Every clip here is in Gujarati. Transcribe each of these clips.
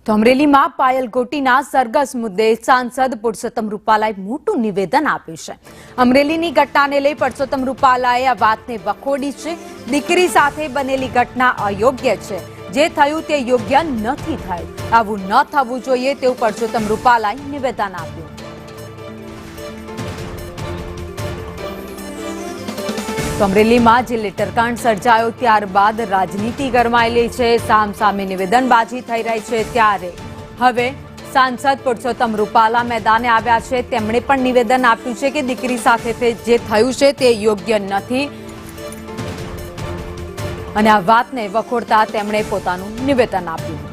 તો અમરેલીમાં પાયલ ગોટીના સરઘસ મુદ્દે સાંસદ પુરુષોત્તમ રૂપાલાએ મોટું નિવેદન આપ્યું છે। અમરેલીની ઘટનાને લઈ પુરુષોત્તમ રૂપાલાએ આ વાતને વખોડી છે। દીકરી સાથે બનેલી ઘટના અયોગ્ય છે, જે થયું તે યોગ્ય નથી થયું, આવું ન થવું જોઈએ તેવું પુરુષોત્તમ રૂપાલાએ નિવેદન આપ્યું। અમરેલીમાં જે લેટરકાંડ સર્જાયો ત્યારબાદ રાજનીતિ ગરમાયેલી છે, સામસામે નિવેદનબાજી થઈ રહી છે। ત્યારે હવે સાંસદ પુરુષોત્તમ રૂપાલા મેદાને આવ્યા છે। તેમણે પણ નિવેદન આપ્યું છે કે દીકરી સાથે જે થયું છે તે યોગ્ય નથી અને આ વાતને વખોડતા તેમણે પોતાનું નિવેદન આપ્યું।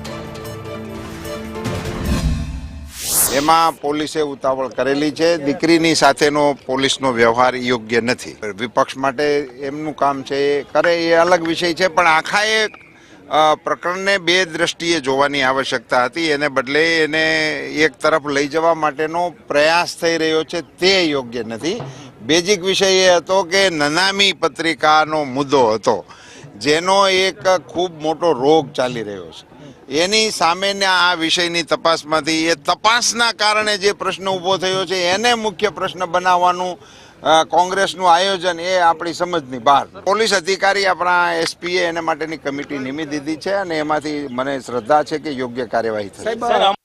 એમાં પોલીસે ઉતાવળ કરેલી છે। દીકરીની સાથેનો પોલીસનો વ્યવહાર યોગ્ય નથી। વિપક્ષ માટે એમનું કામ છે એ કરે, એ અલગ વિષય છે, પણ આખા એ પ્રકરણને બે દ્રષ્ટિએ જોવાની આવશ્યકતા હતી। એને બદલે એને એક તરફ લઈ જવા માટેનો પ્રયાસ થઈ રહ્યો છે, તે યોગ્ય નથી। બેઝિક વિષય એ હતો કે નનામી પત્રિકાનો મુદ્દો હતો, જેનો એક ખૂબ મોટો રોગ ચાલી રહ્યો છે। એની સામેના આ વિષયની તપાસમાંથી એ તપાસના કારણે જે પ્રશ્ન ઊભો થયો છે એને મુખ્ય પ્રશ્ન બનાવવાનું કોંગ્રેસનું આયોજન એ આપણી સમજની બહાર। પોલીસ અધિકારી આપણા એસપીએ એને માટેની કમિટી નિમી દીધી છે અને એમાંથી મને શ્રદ્ધા છે કે યોગ્ય કાર્યવાહી થશે।